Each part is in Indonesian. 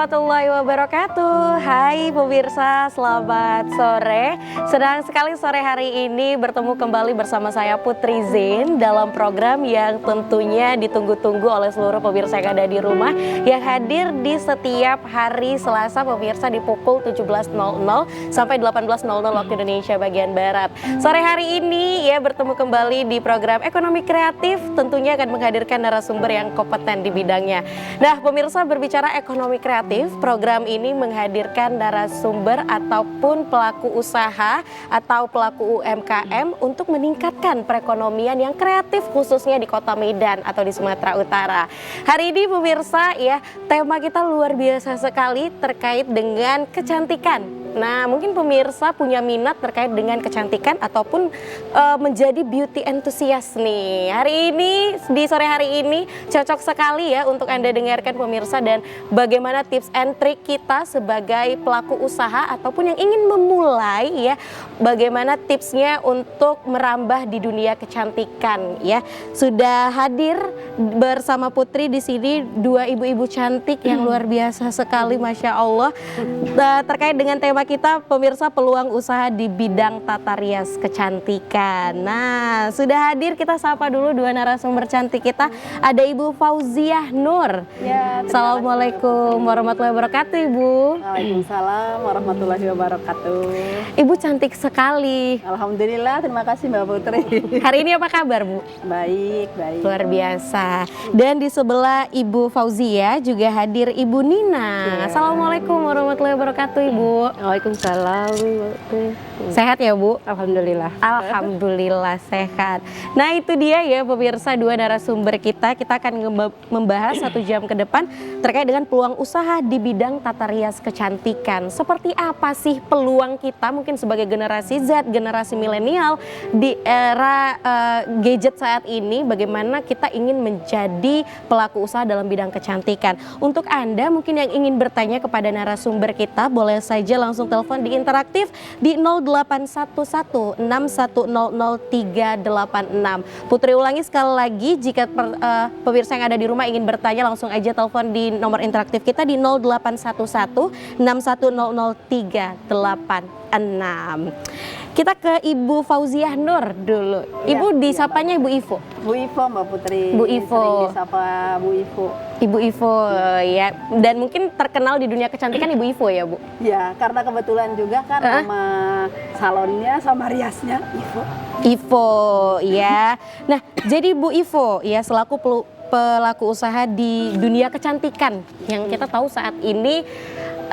warahmatullahi wabarakatuh. Hai pemirsa, selamat sore. Senang sekali sore hari ini bertemu kembali bersama saya Putri Zain dalam program yang tentunya ditunggu-tunggu oleh seluruh pemirsa yang ada di rumah, yang hadir di setiap hari Selasa pemirsa di pukul 17.00 sampai 18.00 waktu Indonesia bagian Barat. Sore hari ini ya bertemu kembali di program Ekonomi Kreatif, tentunya akan menghadirkan narasumber yang kompeten di bidangnya. Nah pemirsa, berbicara ekonomi kreatif, program ini menghadirkan narasumber ataupun pelaku usaha atau pelaku UMKM untuk meningkatkan perekonomian yang kreatif khususnya di Kota Medan atau di Sumatera Utara. Hari ini pemirsa ya, tema kita luar biasa sekali terkait dengan kecantikan. Nah, mungkin pemirsa punya minat terkait dengan kecantikan ataupun menjadi beauty enthusiast nih. Hari ini, di sore hari ini cocok sekali ya untuk Anda dengarkan pemirsa, dan bagaimana tips and trik kita sebagai pelaku usaha ataupun yang ingin memulai ya, bagaimana tipsnya untuk merambah di dunia kecantikan ya. Sudah hadir bersama Putri di sini dua ibu-ibu cantik yang luar biasa sekali, Masya Allah. Terkait dengan tema kita pemirsa, peluang usaha di bidang tata rias kecantikan. Nah, sudah hadir, kita sapa dulu dua narasumber cantik kita. Ada Ibu Fauziah Nur. Ya, Assalamualaikum warahmatullahi wabarakatuh, Ibu. Waalaikumsalam warahmatullahi wabarakatuh. Ibu cantik sekali. Alhamdulillah, terima kasih Mbak Putri. Hari ini apa kabar, Bu? Baik, baik. Luar biasa. Dan di sebelah Ibu Fauziah juga hadir Ibu Nina. Assalamualaikum warahmatullahi wabarakatuh, Ibu. Waalaikumsalam. Sehat ya, Bu? Alhamdulillah. Alhamdulillah sehat. Nah, itu dia ya pemirsa, dua narasumber kita. Kita akan membahas 1 jam ke depan terkait dengan peluang usaha di bidang tata rias kecantikan. Seperti apa sih peluang kita mungkin sebagai generasi Z, generasi milenial di era gadget saat ini, bagaimana kita ingin menjadi pelaku usaha dalam bidang kecantikan. Untuk Anda mungkin yang ingin bertanya kepada narasumber kita, boleh saja langsung telepon di interaktif di 081161000386. Putri ulangi sekali lagi, jika pemirsa yang ada di rumah ingin bertanya, langsung aja telepon di nomor interaktif kita di 081161000386. Kita ke Ibu Fauziah Nur dulu. Ibu disapanya Ibu Ivo. Bu Ivo, Mbak Putri. Bu Ivo. Sering disapa Bu Ivo. Ibu Ivo ya. Dan mungkin terkenal di dunia kecantikan Ibu Ivo ya, Bu? Ya, karena kebetulan juga kan nama salonnya sama riasnya Ivo. Ivo ya. Nah, jadi Bu Ivo ya selaku pelaku usaha di dunia kecantikan yang kita tahu saat ini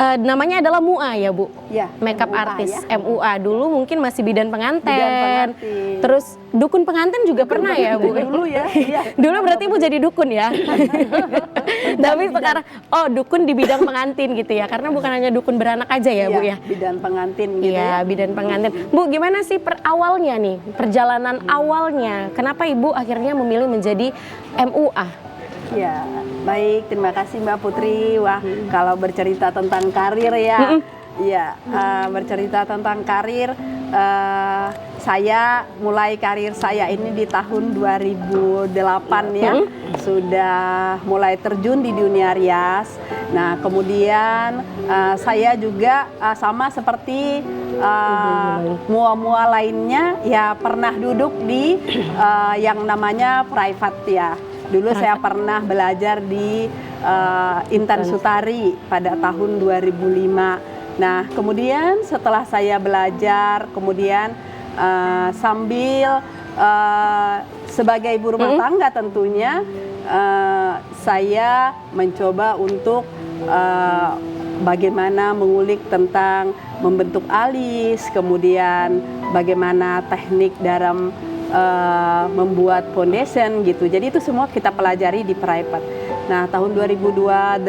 namanya adalah MUA ya, Bu? Ya, Makeup MUA, artist ya. MUA. Dulu mungkin masih bidan pengantin. Bidan pengantin. Terus dukun pengantin juga pernah ya, Bu? Dulu ya. Iya. Dulu berarti Ibu jadi dukun ya. Tapi sekarang dukun di bidang pengantin gitu ya. Karena bukan hanya dukun beranak aja ya, Bu ya. Bidan pengantin gitu Iya, ya. bidan pengantin. Bu, gimana sih awalnya nih, perjalanan awalnya? Kenapa Ibu akhirnya memilih menjadi MUA? Ya, baik. Terima kasih Mbak Putri. Wah, kalau bercerita tentang karir ya, bercerita tentang karir, saya mulai karir saya ini di tahun 2008 ya, sudah mulai terjun di dunia rias. Nah, kemudian saya juga sama seperti mua-mua lainnya ya pernah duduk di yang namanya private ya. Dulu saya pernah belajar di Intan Sutari pada tahun 2005. Nah, kemudian setelah saya belajar, kemudian sambil sebagai ibu rumah tangga tentunya, saya mencoba untuk bagaimana mengulik tentang membentuk alis, kemudian bagaimana teknik dalam membuat foundation gitu. Jadi itu semua kita pelajari di private. Nah, tahun 2028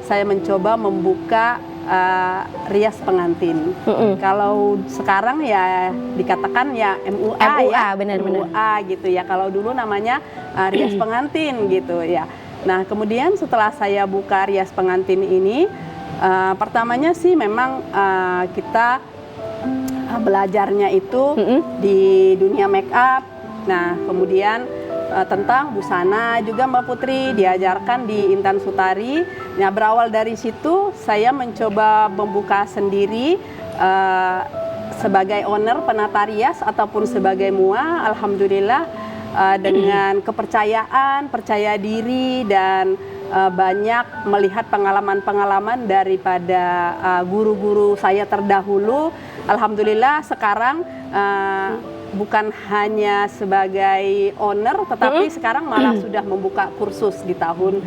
saya mencoba membuka rias pengantin. Kalau sekarang ya dikatakan ya MUA ya, benar-benar MUA gitu ya. Kalau dulu namanya rias pengantin gitu ya. Nah, kemudian setelah saya buka rias pengantin ini, pertamanya sih memang kita belajarnya itu di dunia make up. Nah, kemudian tentang busana juga Mbak Putri diajarkan di Intan Sutari. Nah, berawal dari situ saya mencoba membuka sendiri sebagai owner penata rias ataupun sebagai MUA. Alhamdulillah dengan kepercayaan, percaya diri dan banyak melihat pengalaman-pengalaman daripada guru-guru saya terdahulu. Alhamdulillah sekarang bukan hanya sebagai owner, tetapi sekarang malah sudah membuka kursus di tahun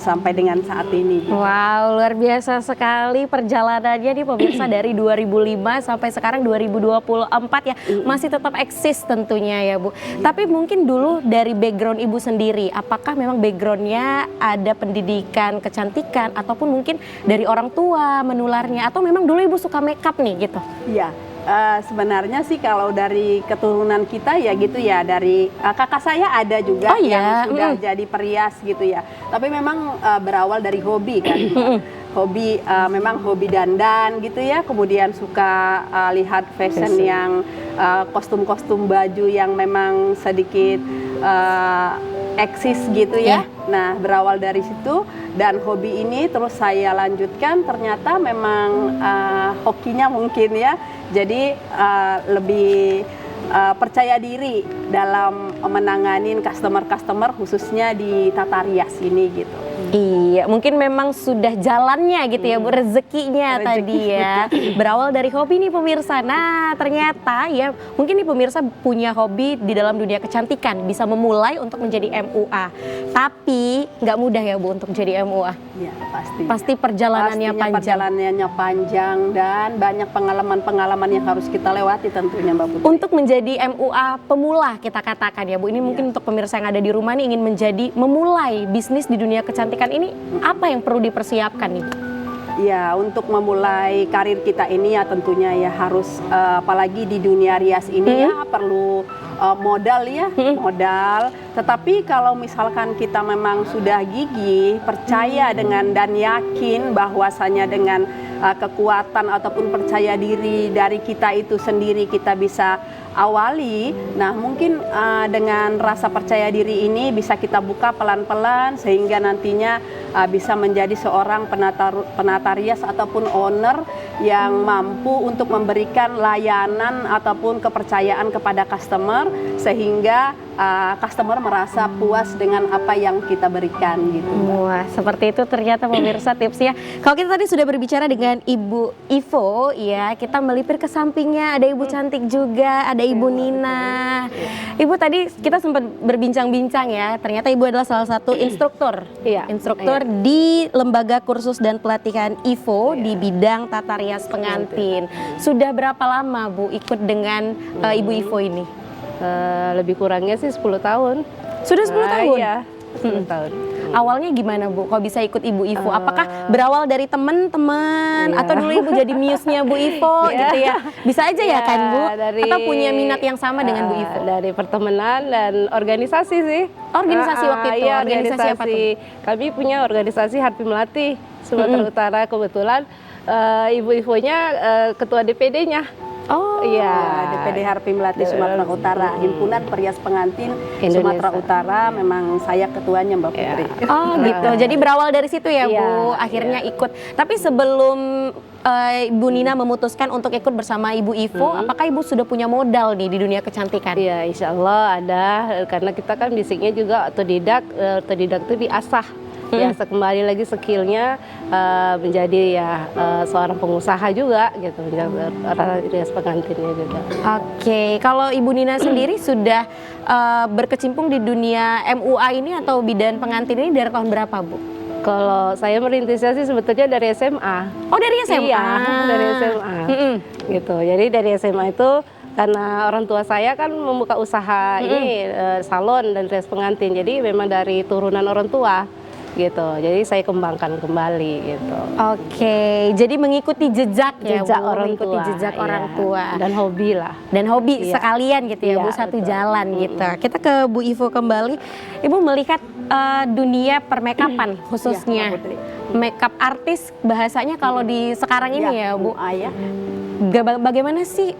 sampai dengan saat ini. Wow, luar biasa sekali perjalanannya nih pemirsa dari 2005 sampai sekarang 2024 ya, masih tetap eksis tentunya ya Bu. Tapi mungkin dulu dari background Ibu sendiri, apakah memang backgroundnya ada pendidikan kecantikan ataupun mungkin dari orang tua menularnya, atau memang dulu Ibu suka makeup nih gitu? Iya. Sebenarnya sih kalau dari keturunan kita ya gitu ya, dari kakak saya ada juga yang sudah jadi perias gitu ya. Tapi memang berawal dari hobi kan, hobi memang hobi dandan gitu ya. Kemudian suka lihat fashion yang kostum-kostum baju yang memang sedikit eksis gitu ya. Nah, berawal dari situ dan hobi ini terus saya lanjutkan, ternyata memang hokinya mungkin ya. Jadi lebih percaya diri dalam menanganin customer-customer khususnya di tata rias ini gitu. Iya, mungkin memang sudah jalannya gitu ya Bu, rezekinya tadi ya. Berawal dari hobi nih pemirsa. Nah, ternyata ya mungkin nih pemirsa punya hobi di dalam dunia kecantikan, bisa memulai untuk menjadi MUA. Tapi nggak mudah ya Bu untuk jadi MUA. Iya, pasti. Pasti perjalanannya panjang. Perjalanannya panjang dan banyak pengalaman-pengalaman yang harus kita lewati tentunya Mbak Putri. Untuk menjadi MUA pemula kita katakan ya Bu, ini mungkin untuk pemirsa yang ada di rumah nih ingin memulai bisnis di dunia kecantikan ini, apa yang perlu dipersiapkan nih? Ya, untuk memulai karir kita ini ya tentunya ya harus apalagi di dunia rias ini ya perlu modal ya, modal. Tetapi kalau misalkan kita memang sudah gigih, percaya dengan dan yakin bahwasanya dengan kekuatan ataupun percaya diri dari kita itu sendiri kita bisa awali. Nah, mungkin dengan rasa percaya diri ini bisa kita buka pelan-pelan sehingga nantinya bisa menjadi seorang penata rias ataupun owner yang mampu untuk memberikan layanan ataupun kepercayaan kepada customer sehingga customer merasa puas dengan apa yang kita berikan gitu. Wah, seperti itu ternyata pemirsa tipsnya. Kalau kita tadi sudah berbicara dengan Ibu Ivo ya, kita melipir ke sampingnya ada Ibu cantik juga, ada Ibu Nina. Ibu tadi kita sempat berbincang-bincang ya, ternyata Ibu adalah salah satu instruktur. Instruktur di Lembaga Kursus dan Pelatihan Ivo di bidang tata rias pengantin. Sudah berapa lama Bu ikut dengan Ibu Ivo ini? Lebih kurangnya sih 10 tahun. Sudah 10 tahun? Iya, 10 tahun. Awalnya gimana Bu, kok bisa ikut Ibu Ivo? Apakah berawal dari teman-teman atau dulu Ibu jadi muse-nya Bu Ivo gitu ya? Bisa aja ya kan Bu? Atau punya minat yang sama dengan Bu Ivo? Dari pertemanan dan organisasi sih. Organisasi waktu itu? Iya, organisasi apa tuh? Kami punya organisasi Harpi Melati Sumatera Utara, kebetulan Ibu Ivonya ketua DPD-nya. Oh iya, DPD Harpi Melati Sumatera Utara, Himpunan Perias Pengantin Sumatera Utara, memang saya ketuanya Mbak Putri. Oh gitu, jadi berawal dari situ ya Bu, akhirnya ikut. Tapi sebelum Ibu Nina memutuskan untuk ikut bersama Ibu Ivo, apakah Ibu sudah punya modal nih di dunia kecantikan? Iya, insya Allah ada, karena kita kan basicnya juga otodidak itu diasah. Ya, kembali lagi skillnya menjadi ya seorang pengusaha juga gitu, rias pengantinnya juga. Oke, kalau Ibu Nina sendiri sudah berkecimpung di dunia MUA ini atau bidan pengantin ini dari tahun berapa Bu? Kalau saya merintisnya sih sebetulnya dari SMA. Oh dari SMA? Iya, dari SMA. Gitu, jadi dari SMA itu karena orang tua saya kan membuka usaha ini salon dan rias pengantin, jadi memang dari turunan orang tua. Gitu, jadi saya kembangkan kembali gitu. Oke, jadi mengikuti jejak ya Bu, orang mengikuti tua, jejak orang tua dan hobi lah. Dan hobi sekalian gitu ya Bu, satu jalan gitu. Kita ke Bu Ivo kembali. Ibu melihat dunia permakeupan khususnya makeup artis bahasanya kalau di sekarang ini ya Bu. Ya. Bagaimana sih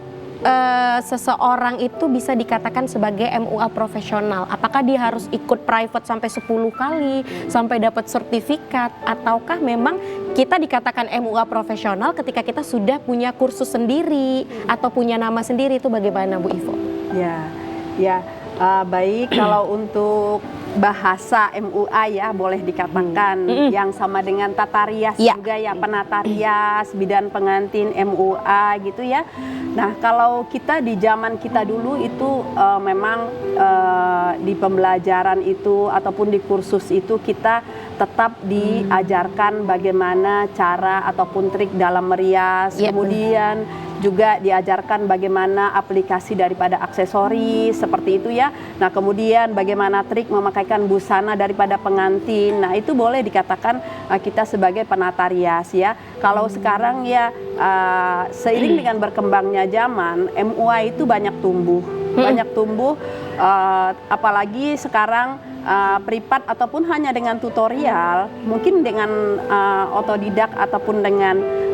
seseorang itu bisa dikatakan sebagai MUA profesional? Apakah dia harus ikut private sampai 10 kali sampai dapat sertifikat, ataukah memang kita dikatakan MUA profesional ketika kita sudah punya kursus sendiri atau punya nama sendiri? Itu bagaimana Bu Ivo? Ya, baik. Kalau untuk bahasa MUA ya boleh dikatakan yang sama dengan tata rias juga ya, penata rias, bidan pengantin MUA gitu ya. Nah, kalau kita di zaman kita dulu itu memang di pembelajaran itu ataupun di kursus itu kita tetap diajarkan bagaimana cara ataupun trik dalam merias, kemudian juga diajarkan bagaimana aplikasi daripada aksesoris seperti itu ya. Nah, kemudian bagaimana trik memakaikan busana daripada pengantin. Nah, itu boleh dikatakan kita sebagai penata rias ya. Kalau sekarang ya seiring dengan berkembangnya zaman, MUA itu banyak tumbuh. Apalagi sekarang privat ataupun hanya dengan tutorial, mungkin dengan otodidak ataupun dengan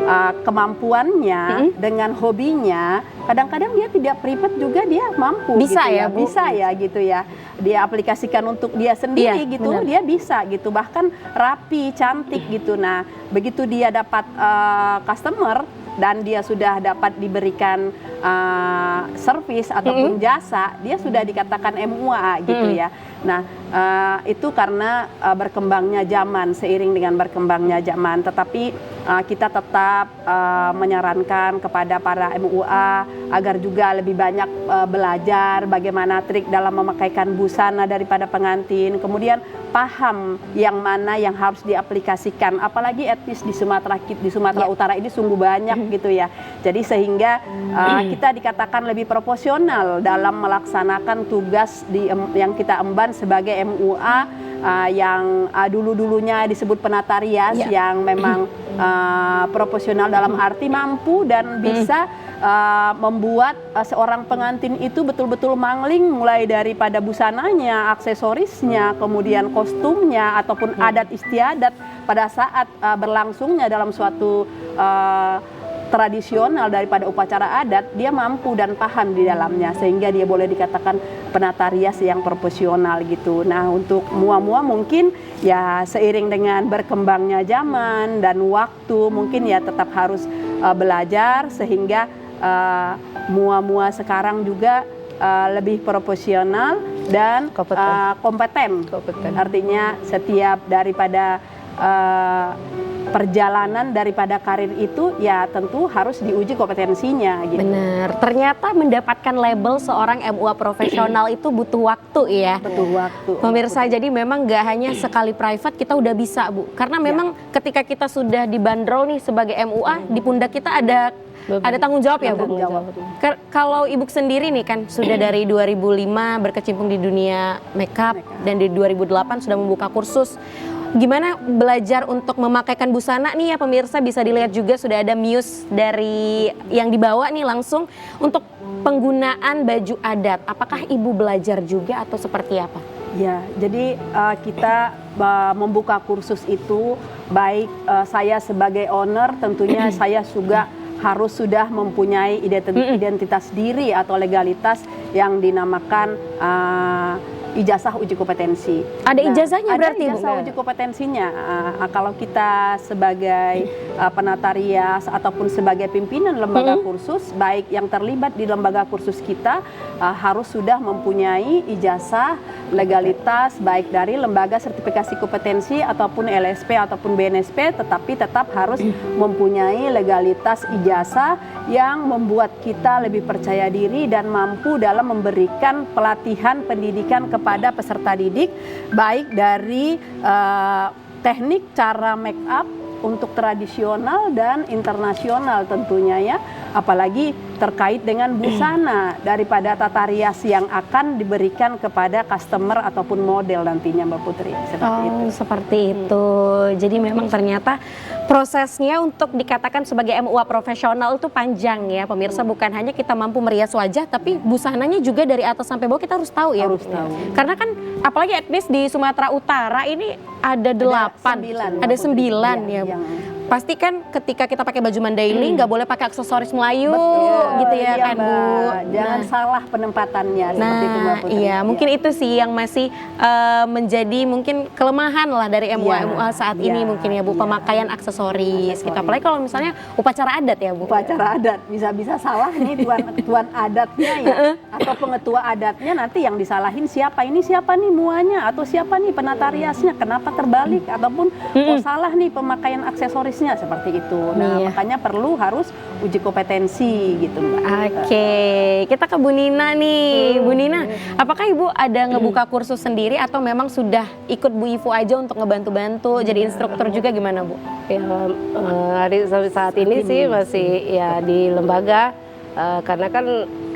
kemampuannya, dengan hobinya, kadang-kadang dia tidak privat juga dia mampu. Bisa gitu ya, Bu? Bisa ya gitu ya. Dia aplikasikan untuk dia sendiri gitu, benar. Dia bisa gitu, bahkan rapi, cantik gitu. Nah, begitu dia dapat customer dan dia sudah dapat diberikan servis ataupun jasa, dia sudah dikatakan MUA gitu ya. Nah, itu karena berkembangnya zaman, seiring dengan berkembangnya zaman. Tetapi kita tetap menyarankan kepada para MUA agar juga lebih banyak belajar bagaimana trik dalam memakaikan busana daripada pengantin. Kemudian paham yang mana yang harus diaplikasikan. Apalagi etnis di Sumatera Utara ini sungguh banyak gitu ya. Jadi sehingga kita dikatakan lebih proporsional dalam melaksanakan tugas yang kita emban sebagai MUA yang dulu-dulunya disebut penata rias yang memang proporsional dalam arti mampu dan bisa membuat seorang pengantin itu betul-betul mangling, mulai daripada busananya, aksesorisnya, kemudian kostumnya ataupun adat istiadat pada saat berlangsungnya dalam suatu tradisional daripada upacara adat, dia mampu dan paham di dalamnya sehingga dia boleh dikatakan penata rias yang profesional gitu. Nah, untuk mua-mua mungkin ya seiring dengan berkembangnya zaman dan waktu mungkin ya tetap harus belajar sehingga mua-mua sekarang juga lebih profesional dan kompeten. Artinya setiap daripada perjalanan daripada karir itu ya tentu harus diuji kompetensinya gitu. Benar. Ternyata mendapatkan label seorang MUA profesional itu butuh waktu ya. Butuh waktu. Pemirsa, jadi memang nggak hanya sekali private kita udah bisa, Bu. Karena memang ketika kita sudah dibanderol nih sebagai MUA, di pundak kita ada tanggung jawab ya, Bu. Kalau Ibu sendiri nih kan sudah dari 2005 berkecimpung di dunia makeup dan di 2008 sudah membuka kursus. Gimana belajar untuk memakaikan busana nih ya pemirsa, bisa dilihat juga sudah ada muse dari yang dibawa nih langsung untuk penggunaan baju adat. Apakah Ibu belajar juga atau seperti apa? Ya, jadi kita membuka kursus itu baik saya sebagai owner tentunya saya juga harus sudah mempunyai identitas diri atau legalitas yang dinamakan ijazah uji kompetensi. Ada ijazahnya berarti, ada ijazah uji kompetensinya. Kalau kita sebagai penata rias ataupun sebagai pimpinan lembaga kursus, baik yang terlibat di lembaga kursus kita harus sudah mempunyai ijazah legalitas baik dari lembaga sertifikasi kompetensi ataupun LSP ataupun BNSP, tetapi tetap harus mempunyai legalitas ijazah yang membuat kita lebih percaya diri dan mampu dalam memberikan pelatihan pendidikan kepada peserta didik, baik dari teknik cara make up untuk tradisional dan internasional tentunya ya, apalagi terkait dengan busana daripada tata rias yang akan diberikan kepada customer ataupun model nantinya, Mbak Putri. Seperti itu. Jadi memang ternyata prosesnya untuk dikatakan sebagai MUA profesional itu panjang ya pemirsa, bukan hanya kita mampu merias wajah, tapi busananya juga dari atas sampai bawah kita harus tahu ya. Harus tahu. Karena kan apalagi etnis di Sumatera Utara ini ada 8, ada 9 ya. pasti kan ketika kita pakai baju mandailing nggak boleh pakai aksesoris Melayu gitu ya iya, kan Bu. Mbak. Jangan Nah, salah penempatannya seperti itu Mbak Putri. iya, mungkin itu sih yang masih menjadi mungkin kelemahan lah dari MUA saat ini mungkin ya Bu, pemakaian aksesoris gitu. Apalagi kalau misalnya upacara adat ya Bu. Upacara adat bisa-bisa salah nih tuan adatnya ya, atau pengetua adatnya, nanti yang disalahin siapa nih muanya, atau siapa nih penata riasnya, kenapa terbalik, ataupun salah nih pemakaian aksesorisnya, seperti itu. Nah, Iya. makanya perlu harus uji kompetensi gitu Mbak. Oke, kita ke Bu Nina nih. Bu Nina, apakah Ibu ada ngebuka kursus sendiri atau memang sudah ikut Bu Ivo aja untuk ngebantu-bantu jadi instruktur juga, gimana Bu? Ya, sampai saat ini sih masih ya di lembaga, karena kan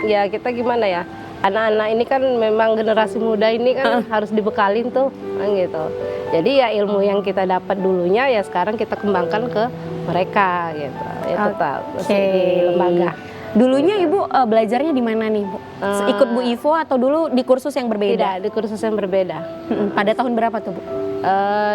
ya kita gimana ya, anak-anak ini kan memang generasi muda ini kan harus dibekalin tuh kan gitu. Jadi ya ilmu yang kita dapat dulunya ya sekarang kita kembangkan ke mereka gitu. Ya tetap masih di lembaga. Dulunya Ibu belajarnya di mana nih Bu? Ikut Bu Ivo atau dulu di kursus yang berbeda? Tidak, di kursus yang berbeda. Pada tahun berapa tuh Bu?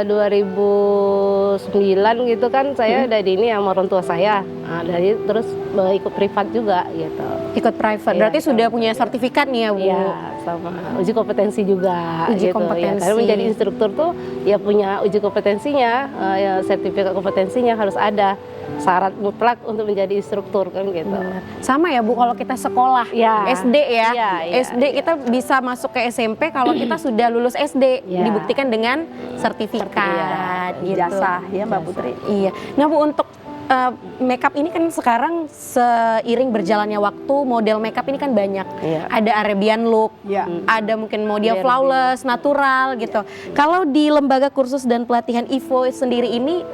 2009 gitu kan saya dari ini sama orang tua saya, dari terus ikut privat juga gitu. Ikut private, Iya, berarti sudah punya sertifikat nih ya Bu? Iya, sama uji kompetensi juga. Uji gitu, kompetensi. Ya. Karena menjadi instruktur tuh ya punya uji kompetensinya, ya sertifikat kompetensinya harus ada. Syarat mutlak untuk menjadi instruktur kan gitu. Benar. Sama ya Bu, kalau kita sekolah Ya. SD ya, Iya, SD kita bisa masuk ke SMP kalau kita sudah lulus SD, Iya. dibuktikan dengan sertifikat gitu. Ijazah ya Mbak Putri. Iya. Nah Bu, untuk makeup ini kan sekarang seiring berjalannya waktu model makeup ini kan banyak. Iya. Ada Arabian look, Ya. ada mungkin model Iya, flawless, natural gitu. Kalau di lembaga kursus dan pelatihan Ivo sendiri ini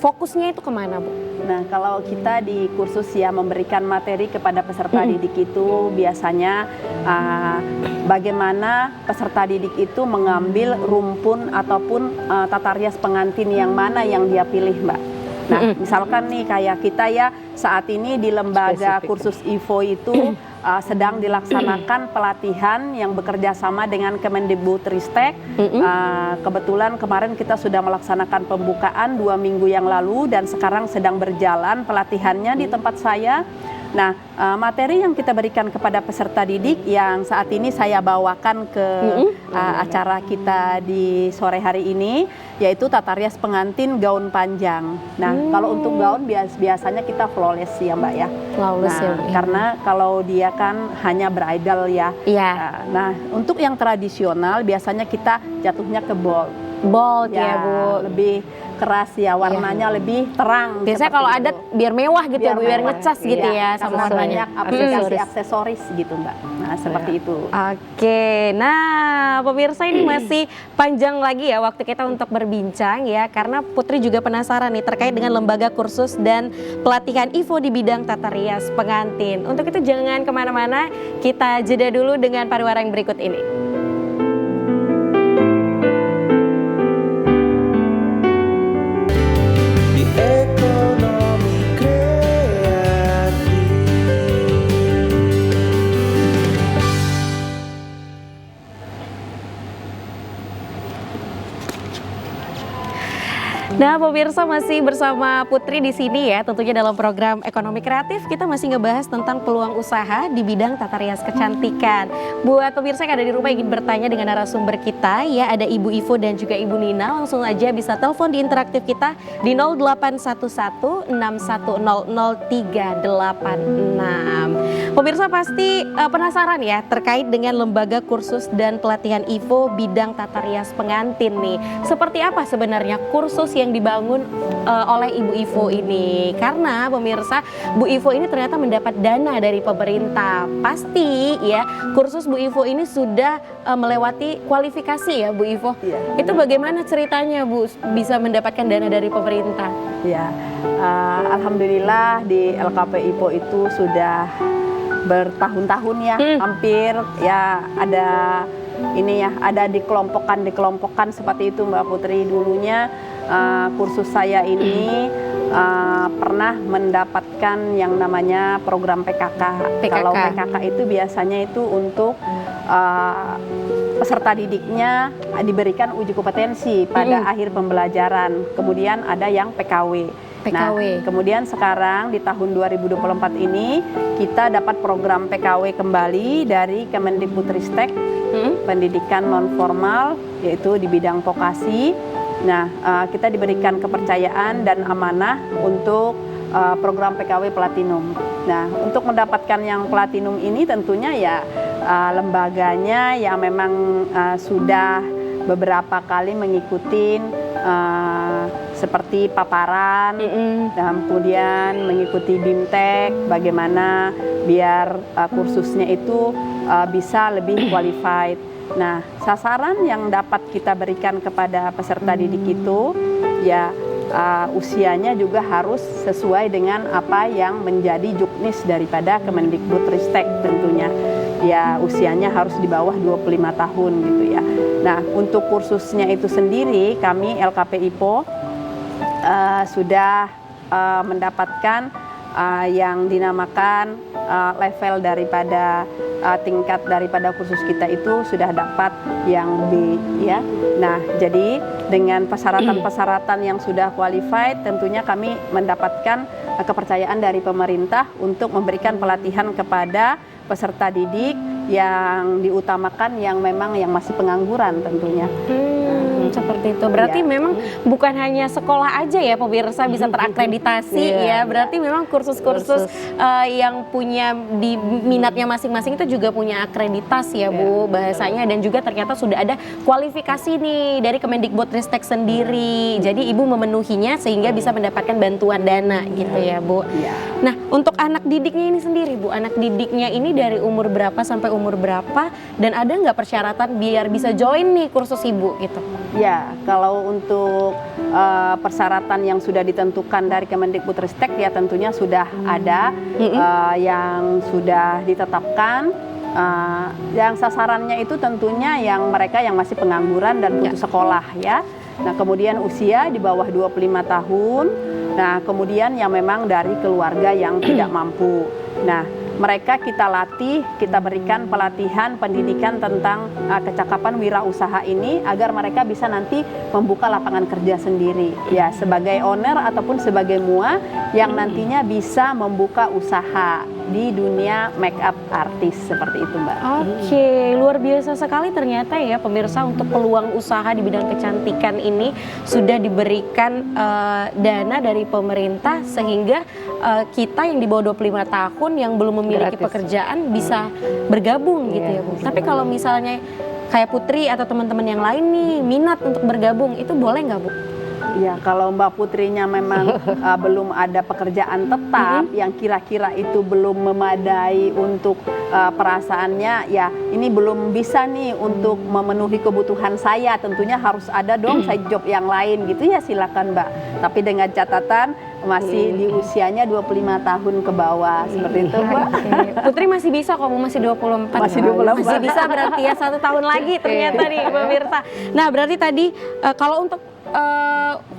fokusnya itu kemana Bu? Nah, kalau kita di kursus ya memberikan materi kepada peserta didik itu biasanya bagaimana peserta didik itu mengambil rumpun ataupun tata rias pengantin yang mana yang dia pilih, Mbak. Nah, misalkan nih kayak kita ya saat ini di lembaga Spesifik. kursus Ivo itu sedang dilaksanakan pelatihan yang bekerja sama dengan Kemendikbudristek. Kebetulan kemarin kita sudah melaksanakan pembukaan 2 minggu yang lalu dan sekarang sedang berjalan pelatihannya di tempat saya. Nah, materi yang kita berikan kepada peserta didik yang saat ini saya bawakan ke acara kita di sore hari ini, yaitu tata rias pengantin gaun panjang. Nah, kalau untuk gaun biasanya kita flawless ya Mbak ya. Flawless Nah, ya Bu. karena kalau dia kan hanya bridal ya. Iya. Nah, untuk yang tradisional biasanya kita jatuhnya ke bold. Bold ya Bu. Lebih keras ya, warnanya lebih terang. Biasanya seperti kalau itu. adat biar mewah gitu ya Bu, biar mewah. ngecas gitu ya Iya, sama karena warnanya. banyak aplikasi aksesoris gitu Mbak. Nah, seperti itu. Oke, nah pemirsa ini masih panjang lagi ya waktu kita untuk berbincang ya, karena Putri juga penasaran nih terkait dengan lembaga kursus dan pelatihan Ivo di bidang tata rias pengantin. Untuk itu jangan kemana-mana, kita jeda dulu dengan pariwara yang berikut ini. Ekonomi kreatif. Nah, pemirsa masih bersama Putri di sini ya, tentunya dalam program Ekonomi Kreatif kita masih ngebahas tentang peluang usaha di bidang tata rias kecantikan. Buat pemirsa yang ada di rumah ingin bertanya dengan narasumber kita ya, ada Ibu Ivo dan juga Ibu Nina, langsung aja bisa telepon di interaktif kita di 081161600386. Pemirsa pasti penasaran ya terkait dengan lembaga kursus dan pelatihan Ivo bidang tata rias pengantin nih. Seperti apa sebenarnya kursus yang dibangun oleh Ibu Ivo ini? Karena pemirsa, Bu Ivo ini ternyata mendapat dana dari pemerintah. Pasti ya, kursus Bu Ivo ini sudah melewati kualifikasi ya Bu Ivo. Iya. Itu bagaimana ceritanya Bu bisa mendapatkan dana dari pemerintah? Ya, alhamdulillah di LKP Ivo itu sudah bertahun-tahun ya, hampir ya ada ini ya, ada dikelompokkan seperti itu Mbak Putri. Dulunya kursus saya ini pernah mendapatkan yang namanya program PKK. PKK. Kalau PKK itu biasanya itu untuk peserta didiknya diberikan uji kompetensi pada akhir pembelajaran. Kemudian ada yang PKW. Nah, kemudian sekarang di tahun 2024 ini kita dapat program PKW kembali dari Kemendikbudristek, pendidikan non formal, yaitu di bidang vokasi. Nah, kita diberikan kepercayaan dan amanah untuk program PKW Platinum. Nah, untuk mendapatkan yang Platinum ini tentunya ya lembaganya yang memang sudah beberapa kali mengikuti seperti paparan, dan kemudian mengikuti BIMTEK, bagaimana biar kursusnya itu bisa lebih qualified. Nah, sasaran yang dapat kita berikan kepada peserta didik itu ya usianya juga harus sesuai dengan apa yang menjadi juknis daripada Kemendikbudristek tentunya. Ya usianya harus di bawah 25 tahun gitu ya. Nah, untuk kursusnya itu sendiri kami LKP IPO sudah mendapatkan yang dinamakan level daripada tingkat daripada kursus kita itu sudah dapat yang B ya. Nah, jadi dengan persyaratan-persyaratan yang sudah qualified tentunya kami mendapatkan kepercayaan dari pemerintah untuk memberikan pelatihan kepada peserta didik yang diutamakan yang memang yang masih pengangguran tentunya. Seperti itu. Berarti memang bukan hanya sekolah aja ya pemirsa bisa terakreditasi ya. Berarti memang kursus-kursus yang punya di minatnya masing-masing itu juga punya akreditasi ya Bu bahasanya, dan juga ternyata sudah ada kualifikasi nih dari Kemendikbudristek sendiri. Jadi Ibu memenuhinya sehingga bisa mendapatkan bantuan dana gitu ya Bu. Nah, untuk anak didiknya ini sendiri Bu, anak didiknya ini dari umur berapa sampai umur berapa, dan ada nggak persyaratan biar bisa join nih kursus Ibu gitu? Ya, kalau untuk persyaratan yang sudah ditentukan dari Kemendikbudristek ya tentunya sudah ada yang sudah ditetapkan. Yang sasarannya itu tentunya yang mereka yang masih pengangguran dan putus sekolah ya. Nah, kemudian usia di bawah 25 tahun. Nah, kemudian yang memang dari keluarga yang tidak mampu. Nah, mereka kita latih, kita berikan pelatihan pendidikan tentang kecakapan wirausaha ini agar mereka bisa nanti membuka lapangan kerja sendiri ya, sebagai owner ataupun sebagai mua yang nantinya bisa membuka usaha di dunia make up artis seperti itu Mbak. Oke, luar biasa sekali ternyata ya pemirsa, untuk peluang usaha di bidang kecantikan ini sudah diberikan dana dari pemerintah sehingga kita yang di bawah 25 tahun yang belum memiliki pekerjaan bisa bergabung gitu ya Bu. Tapi kalau misalnya kayak Putri atau teman-teman yang lain nih minat untuk bergabung, itu boleh nggak Bu? Ya, kalau Mbak Putrinya memang belum ada pekerjaan tetap yang kira-kira itu belum memadai untuk perasaannya, ya ini belum bisa nih untuk memenuhi kebutuhan saya, tentunya harus ada dong side job yang lain gitu ya, silakan Mbak. Tapi dengan catatan masih di usianya 25 tahun ke bawah seperti itu Mbak. Putri masih bisa kok, masih 24. Masih 24. Masih bisa berarti ya, 1 tahun lagi ternyata nih pemirsa. Nah, berarti tadi kalau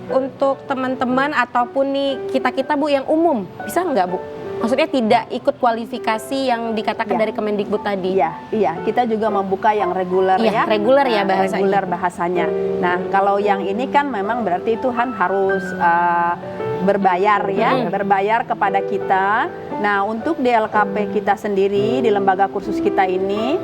untuk teman-teman ataupun nih kita Bu yang umum bisa nggak Bu? Maksudnya tidak ikut kualifikasi yang dikatakan dari Kemendikbud tadi. Iya, kita juga membuka yang reguler ya. Reguler ya bahasanya. Reguler bahasanya. Nah, kalau yang ini kan memang berarti itu kan harus berbayar ya, berbayar kepada kita. Nah, untuk di LKP kita sendiri di lembaga kursus kita ini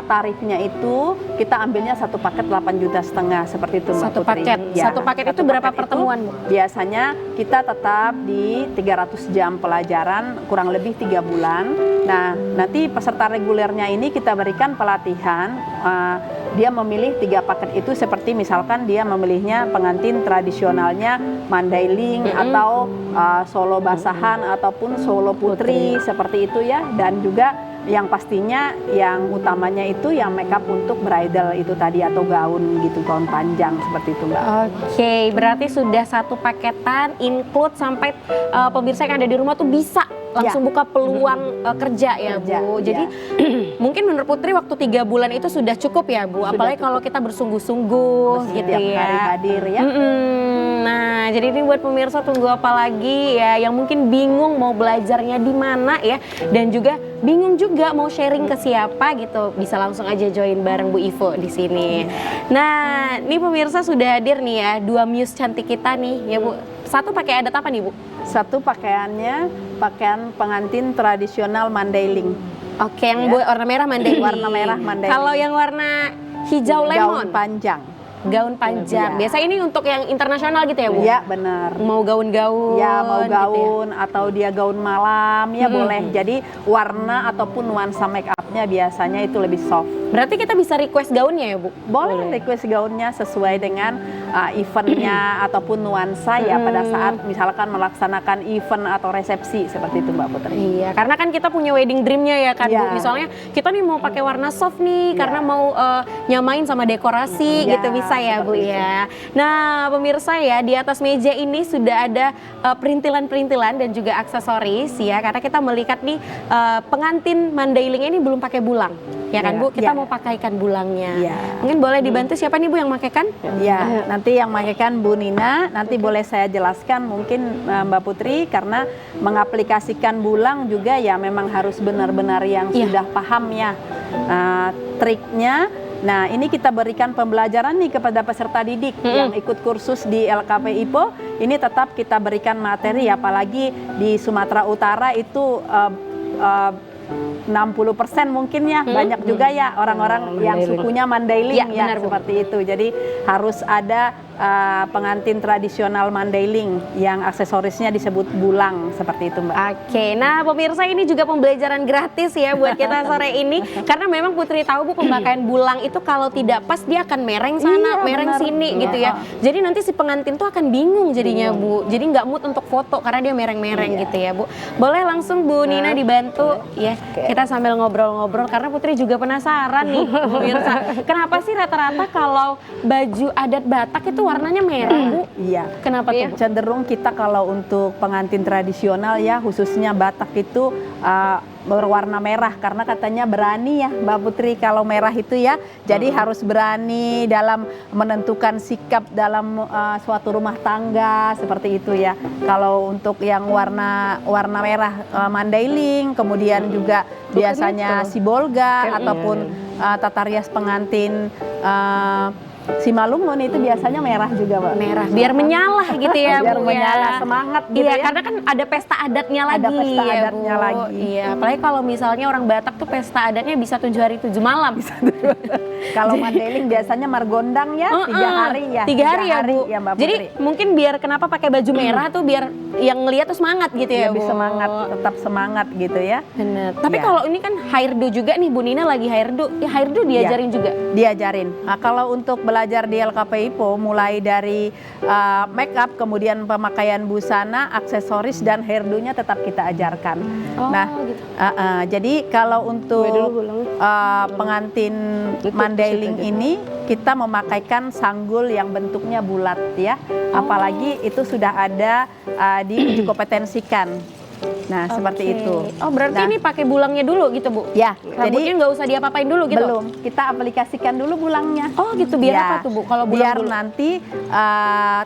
tarifnya itu kita ambilnya satu paket 8,5 juta seperti itu Mbak Satu Putri. paket. Ya, satu paket itu berapa pertemuan Bu? Biasanya kita tetap di 300 jam pelajaran kurang lebih 3 bulan. Nah, nanti peserta regulernya ini kita berikan pelatihan. Dia memilih 3 paket itu seperti misalkan dia memilihnya pengantin tradisionalnya Mandailing atau solo basahan ataupun solo putri seperti itu ya, dan juga yang pastinya yang utamanya itu yang makeup untuk bridal itu tadi atau gaun gitu, gaun panjang seperti itu Mbak. Oke, berarti sudah satu paketan include sampai pemirsa yang ada di rumah tuh bisa langsung buka peluang kerja ya Kerja, Bu. Jadi mungkin menurut Putri waktu 3 bulan itu sudah cukup ya Bu. Sudah Apalagi cukup. kalau kita bersungguh-sungguh gitu Setiap ya. hari hadir ya. Nah, jadi ini buat pemirsa tunggu apa lagi ya yang mungkin bingung mau belajarnya di mana ya dan juga bingung juga mau sharing ke siapa gitu, bisa langsung aja join bareng Bu Ivo di sini. Nah, ini pemirsa sudah hadir nih ya 2 muse cantik kita nih ya Bu. Satu pakai adat apa nih Bu? Satu pakaiannya pakaian pengantin tradisional Mandailing. Oke, yang Ya. warna merah Mandailing. Warna merah Mandailing. Kalau yang warna hijau lemon, Gaun panjang. gaun panjang. Iya. Biasa ini untuk yang internasional gitu ya Bu? Iya benar. Mau gaun-gaun. Ya mau gitu ya? gaun atau dia gaun malam ya boleh. Jadi warna ataupun nuansa make upnya biasanya itu lebih soft. Berarti kita bisa request gaunnya ya Bu? Boleh request gaunnya sesuai dengan eventnya ataupun nuansa ya pada saat misalkan melaksanakan event atau resepsi seperti itu Mbak Putri. Iya, karena kan kita punya wedding dreamnya ya kan Bu. Iya. Misalnya kita nih mau pakai warna soft nih karena mau nyamain sama dekorasi Iya, gitu bisa ya Bu seperti itu. ya. Nah pemirsa ya di atas meja ini sudah ada perintilan-perintilan dan juga aksesoris ya. Karena kita melihat nih pengantin Mandailing ini belum pakai bulang. Ya kan Iya, Bu, kita iya. mau pakaikan bulangnya. Iya. Mungkin boleh dibantu siapa nih Bu yang pakaikan? Ya, nanti yang makaikan Bu Nina, nanti boleh saya jelaskan mungkin Mbak Putri karena mengaplikasikan bulang juga ya memang harus benar-benar yang Iya. sudah paham ya triknya. Nah, ini kita berikan pembelajaran nih kepada peserta didik yang ikut kursus di LKP IPO. Ini tetap kita berikan materi apalagi di Sumatera Utara itu 60% mungkin ya banyak juga ya orang-orang yang Mandailing. sukunya Mandailing Ya, ya, benar, Bu. seperti itu. Jadi harus ada pengantin tradisional Mandailing yang aksesorisnya disebut bulang seperti itu Mbak. Oke, nah pemirsa ini juga pembelajaran gratis ya buat kita sore ini karena memang Putri tahu Bu pemakaian bulang itu kalau tidak pas dia akan mereng sana, Iya, mereng benar. sini gitu ya. Jadi nanti si pengantin tuh akan bingung jadinya Bu. Jadi nggak mood untuk foto karena dia mereng-mereng gitu ya Bu. Boleh langsung Bu Nina dibantu ya. Kita sambil ngobrol-ngobrol karena Putri juga penasaran nih pemirsa. Kenapa sih rata-rata kalau baju adat Batak itu warnanya merah Bu? Iya. Kenapa tuh Bu? Cenderung kita kalau untuk pengantin tradisional ya khususnya Batak itu berwarna merah karena katanya berani ya Mbak Putri kalau merah itu ya. Jadi harus berani dalam menentukan sikap dalam suatu rumah tangga seperti itu ya. Kalau untuk yang warna merah Mandailing, kemudian juga biasanya Sibolga ataupun tata rias pengantin Simalungun itu biasanya merah juga Mbak. Merah biar menyala gitu ya Biar Bu menyala, ya. semangat gitu Iya, ya. karena kan ada pesta adatnya lagi. Ada pesta ya, adatnya Bu. lagi. Iya, apalagi kalau misalnya orang Batak tuh pesta adatnya bisa 7 hari 7 malam. Kalau Mandailing biasanya margondang ya 3 hari ya. 3 hari ya Bu. Mbak Jadi Putri. mungkin biar kenapa pakai baju merah tuh biar yang ngeliat tuh semangat gitu ya Lebih Bu. semangat, tetap semangat gitu ya. Bener. Tapi Iya. kalau ini kan hairdo juga nih Bu Nina lagi hairdo. Ya hairdo diajarin juga. Diajarin. Nah, kalau untuk belajar di LKP IPO mulai dari make up, kemudian pemakaian busana, aksesoris dan hairdo-nya tetap kita ajarkan. Oh, Nah, gitu. jadi kalau untuk pengantin Mandailing ini kita memakaikan sanggul yang bentuknya bulat ya. Apalagi itu sudah ada diuji kompetensikan. Nah, seperti Oke. itu. Oh, berarti Nah, ini pakai bulangnya dulu gitu Bu? ya, Rambutnya jadi nggak usah diapa-apain dulu gitu? belum. Kita aplikasikan dulu bulangnya. Oh gitu, biar Ya, apa tuh Bu kalau bulang biar dulu? nanti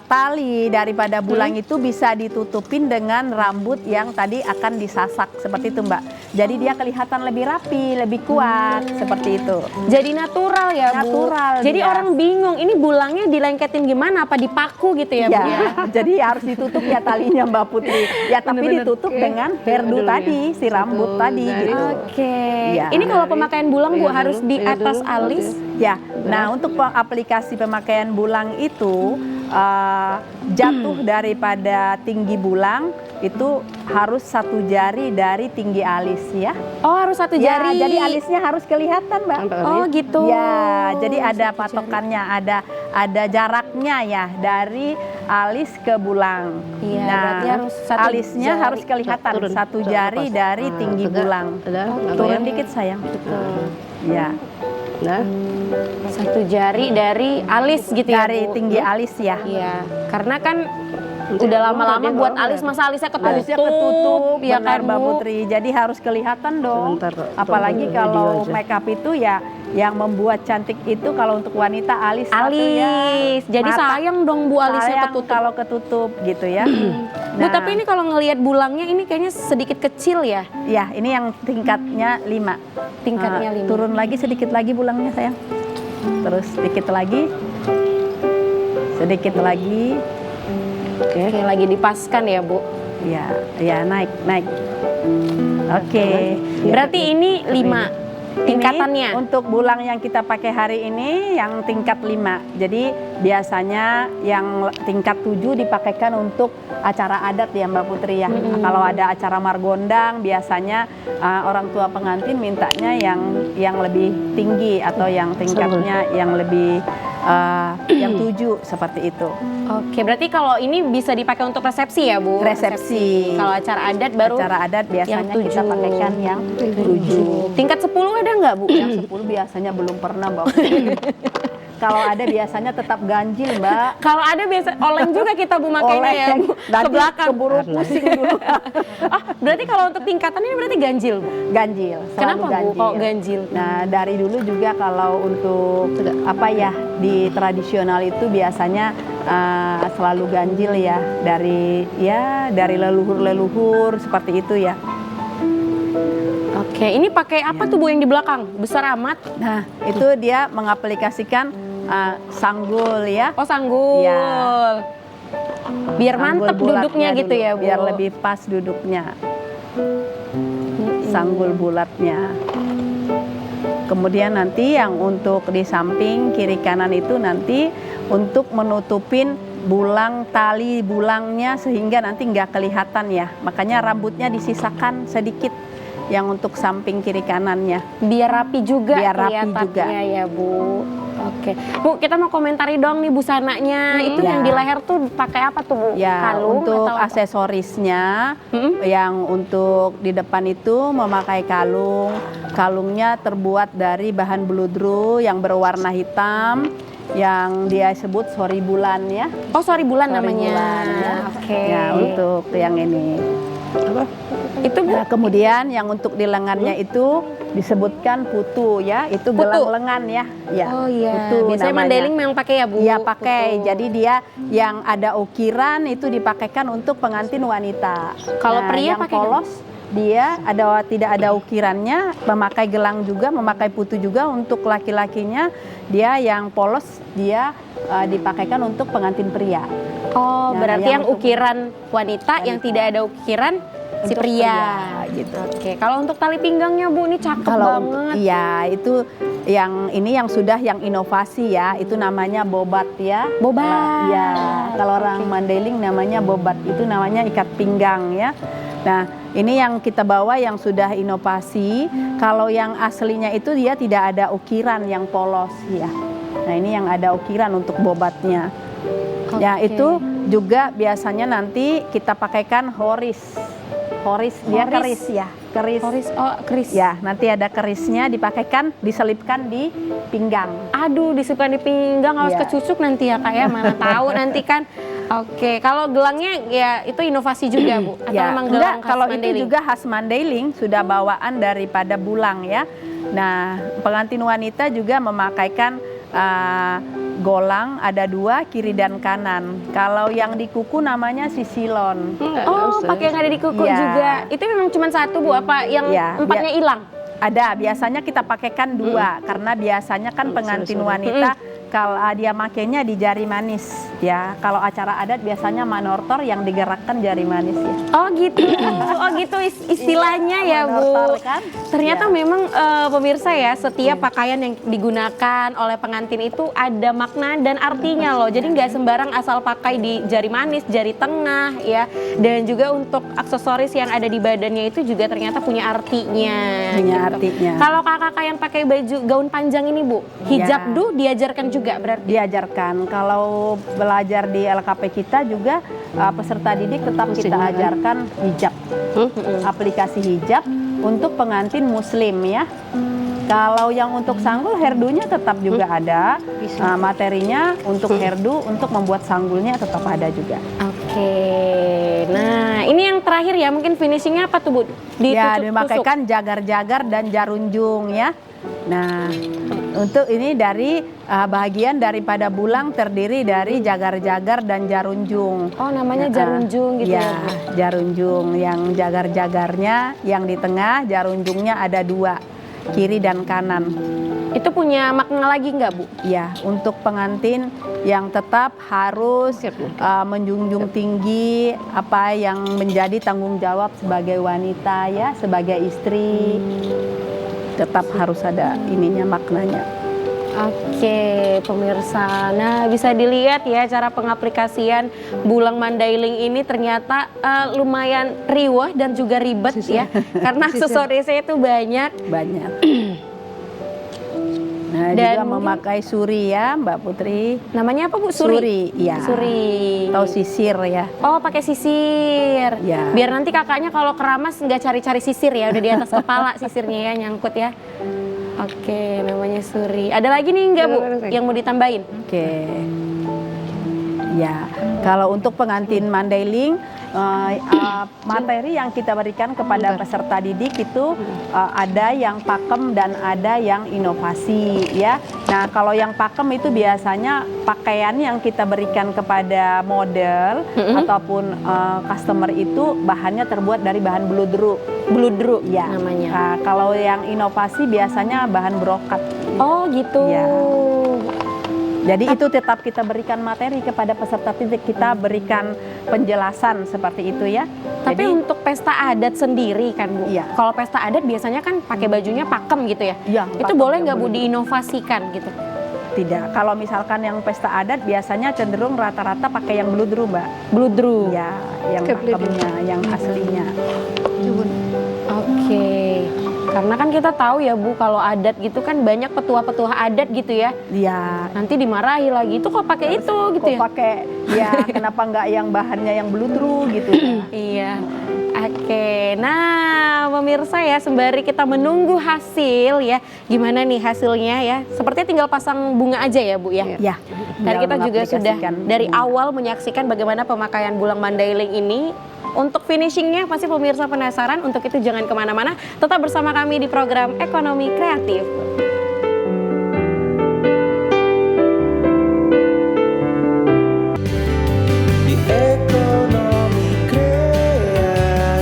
tali daripada bulang itu bisa ditutupin dengan rambut yang tadi akan disasak seperti itu Mbak. Jadi dia kelihatan lebih rapi, lebih kuat seperti itu. Jadi natural ya Bu? Natural Jadi dia. orang bingung, ini bulangnya dilengketin gimana? Apa dipaku gitu ya Bu ya? Jadi harus ditutup ya talinya Mbak Putri. Ya tapi Bener-bener. ditutup dengan hairdo tadi, si rambut tadi gitu. Oke. Ya. Ini kalau pemakaian bulang Bu harus di atas alis? Ya, nah untuk aplikasi pemakaian bulang itu jatuh daripada tinggi bulang itu harus 1 jari dari tinggi alis ya. Oh harus 1 Ya, jari? jadi alisnya harus kelihatan Mbak. Oh gitu. Ya, jadi ada patokannya, ada jaraknya ya dari alis ke bulang. Iya, nah, berarti harus 1 alisnya jari. harus kelihatan Turun, 1 jari pas. dari tinggi bulang. Turun dikit sayang. Ya, Nah, 1 jari dari alis gitu ya dari Bu? tinggi alis ya. Iya, karena kan Udah lama-lama buat alis, masa alisnya Alisnya ketutup, ya benar kan Mbak Bu? Putri. Jadi harus kelihatan dong. Sebentar, Kak. Apalagi Tunggu, kalau video aja. makeup itu ya yang membuat cantik itu kalau untuk wanita alis satu ya. Alis, jadi Mata. sayang dong Bu alisnya Sayang ketutup. kalau ketutup gitu ya. Bu, tapi ini kalau ngelihat bulangnya ini kayaknya sedikit kecil ya, ya ini yang tingkatnya 5. tingkatnya 5. Turun lagi sedikit lagi bulangnya sayang. Terus sedikit lagi. Sedikit lagi. Oke, lagi dipaskan ya Bu. Ya, ya naik. Oke. Berarti ini 5 tingkatannya. Ini untuk bulang yang kita pakai hari ini yang tingkat 5. Jadi biasanya yang tingkat 7 dipakaikan untuk acara adat ya Mbak Putri ya. Kalau ada acara margondang biasanya orang tua pengantin mintanya yang lebih tinggi atau yang tingkatnya yang lebih yang 7 seperti itu. Oke, berarti kalau ini bisa dipakai untuk resepsi ya Bu? Resepsi. Kalau acara adat baru Acara adat biasanya yang kita 7. pakaikan yang 7. tingkat 10 ada nggak Bu? Yang 10 biasanya belum pernah Mbak Putri. Kalau ada biasanya tetap ganjil Mbak. Kalau ada biasa oleng juga kita Bu makainya ya Bu. Ke Nanti belakang. keburu pusing dulu. Berarti kalau untuk tingkatan ini berarti ganjil Bu? Ganjil, selalu Kenapa Bu ganjil. kok ganjil? Nah, dari dulu juga kalau untuk apa ya di tradisional itu biasanya selalu ganjil ya dari leluhur seperti itu ya. Oke, ini pakai apa tuh Bu yang di belakang? Besar amat? Nah, itu dia mengaplikasikan sanggul ya. Oh, sanggul. Iya. Biar Sanggul mantep bulatnya duduknya gitu dulu, ya Bu? biar lebih pas duduknya. Sanggul bulatnya. Kemudian nanti yang untuk di samping kiri kanan itu nanti untuk menutupin bulang tali bulangnya sehingga nanti nggak kelihatan ya. Makanya rambutnya disisakan sedikit yang untuk samping kiri kanannya. Biar rapi juga Biar rapi kelihatannya juga. ya Bu. Oke, Bu kita mau komentari dong nih busananya. Itu Ya. yang di leher tuh pakai apa tuh Bu? Ya, Kalung untuk atau apa? aksesorisnya Mm-mm. yang untuk di depan itu memakai kalung. Kalungnya terbuat dari bahan beludru yang berwarna hitam yang dia sebut sori bulan ya. Oh, sorry bulan Sori namanya. bulan, ya. Oke. Ya, untuk yang ini. Itu Bu. Nah, kemudian yang untuk di lengannya itu disebutkan putu ya, itu gelang lengan ya. Ya, Oh iya. putu Biasanya namanya. Mandailing memang pakai ya Bu? Iya pakai, Putu. jadi dia yang ada ukiran itu dipakaikan untuk pengantin wanita. Kalau pria yang pakai nggak? polos dia tidak ada ukirannya, memakai gelang juga, memakai putu juga. Untuk laki-lakinya dia yang polos dia dipakaikan untuk pengantin pria. Oh, Nah, berarti yang untuk ukiran wanita, yang tidak ada ukiran si Untuk pria. gitu. Oke, kalau untuk tali pinggangnya Bu, ini cakep Kalau untuk banget. iya itu yang ini yang sudah yang inovasi ya, itu namanya bobat ya. Bobat. Ya, kalau orang Mandailing namanya bobat, itu namanya ikat pinggang ya. Nah, ini yang kita bawa yang sudah inovasi. Kalau yang aslinya itu dia tidak ada ukiran yang polos ya. Nah, ini yang ada ukiran untuk bobatnya. Ya, Oke. itu juga biasanya nanti kita pakaikan horis. Horis dia Horis? keris ya, keris. Horis, oh keris. Ya, nanti ada kerisnya dipakaikan, diselipkan di pinggang. Aduh, disimpan di pinggang, harus Iya. kecucuk nanti ya Kak ya, mana tahu nanti kan. Oke, kalau gelangnya ya itu inovasi juga Bu? Atau Ya, memang enggak, gelang khas kalau Mandailing? itu juga khas Mandailing, sudah bawaan daripada bulang ya. Nah, pengantin wanita juga memakaikan golang, ada 2, kiri dan kanan. Kalau yang di kuku namanya sisilon. Oh, pakai yang ada di kuku Iya. juga. Itu memang cuma satu Bu, apa yang Iya, empatnya hilang? Ada, biasanya kita pakaikan 2 karena biasanya kan pengantin wanita kalau dia makainya di jari manis ya. Kalau acara adat biasanya manortor yang digerakkan jari manis ya. Oh gitu, oh gitu istilahnya ya Bu. Manortor kan? Ternyata Ya. memang pemirsa ya, setiap pakaian yang digunakan oleh pengantin itu ada makna dan artinya loh. Jadi nggak sembarang asal pakai di jari manis, jari tengah ya. Dan juga untuk aksesoris yang ada di badannya itu juga ternyata punya artinya. Punya gitu. artinya. Kalau kakak-kakak yang pakai baju gaun panjang ini Bu, hijab Ya. diajarkan juga berarti? Diajarkan. Kalau belajar di LKP kita juga peserta didik tetap kita ajarkan hijab. Aplikasi hijab untuk pengantin muslim ya. Kalau yang untuk sanggul herdunya tetap juga ada. Materinya untuk herdu untuk membuat sanggulnya tetap ada juga. Oke. Oke. Nah, ini yang terakhir ya, mungkin finishingnya apa tuh Bu? Ya, Ditusuk-tusuk. dimakaikan jagar-jagar dan jarunjung ya. Nah, untuk ini dari bahagian daripada bulang terdiri dari jagar-jagar dan jarunjung. Oh, namanya jarunjung gitu ya, Bu? Jarunjung. Yang jagar-jagarnya yang di tengah, jarunjungnya ada 2, kiri dan kanan. Itu punya makna lagi nggak, Bu? Ya, untuk pengantin yang tetap harus menjunjung tinggi apa yang menjadi tanggung jawab sebagai wanita ya, sebagai istri. Tetap harus ada ininya, maknanya. Oke, pemirsa. Nah, bisa dilihat ya cara pengaplikasian bulang mandailing ini ternyata lumayan riwah dan juga ribet ya. Karena aksesorisnya itu banyak. Banyak. Nah, Dan juga memakai suri ya, Mbak Putri. Namanya apa, Bu? Suri. Ya. Suri. Atau sisir ya. Oh, pakai sisir. Ya. Biar nanti kakaknya kalau keramas nggak cari-cari sisir ya, udah di atas kepala sisirnya ya, nyangkut ya. Oke, namanya suri. Ada lagi nih nggak, Bu, yang mau ditambahin? Oke. Ya, kalau untuk pengantin mandailing, materi yang kita berikan kepada peserta didik itu ada yang pakem dan ada yang inovasi ya. Nah, kalau yang pakem itu biasanya pakaian yang kita berikan kepada model ataupun customer itu bahannya terbuat dari bahan bludru. Bludru Ya, namanya. Nah, kalau yang inovasi biasanya bahan brokat. Oh, gitu. Ya. Jadi itu tetap kita berikan materi kepada peserta didik, kita berikan penjelasan seperti itu ya. Tapi Jadi, untuk pesta adat sendiri kan, Bu? Iya. Kalau pesta adat biasanya kan pakai bajunya pakem gitu ya? Iya, Itu pakem boleh yang nggak, Bu, bludru. diinovasikan gitu? tidak. Kalau misalkan yang pesta adat biasanya cenderung rata-rata pakai yang bludru, Mbak. Bludru. Ya, yang pakemnya, yang aslinya. Oke. Karena kan kita tahu ya, Bu, kalau adat gitu kan banyak petua-petua adat gitu ya. Ya. Nanti dimarahi lagi, itu kok pakai itu gitu Kok ya? pakai ya kenapa nggak yang bahannya yang bludru gitu ya. Iya. Oke, nah pemirsa ya, sembari kita menunggu hasil ya, gimana nih hasilnya ya? Sepertinya tinggal pasang bunga aja ya, Bu ya? Ya. Dan kita juga sudah mengaplikasikan dari bunga. awal menyaksikan bagaimana pemakaian bulang mandailing ini. Untuk finishingnya pasti pemirsa penasaran, untuk itu jangan kemana-mana, tetap bersama kami di program Ekonomi Kreatif. Di ekonomi kreatif.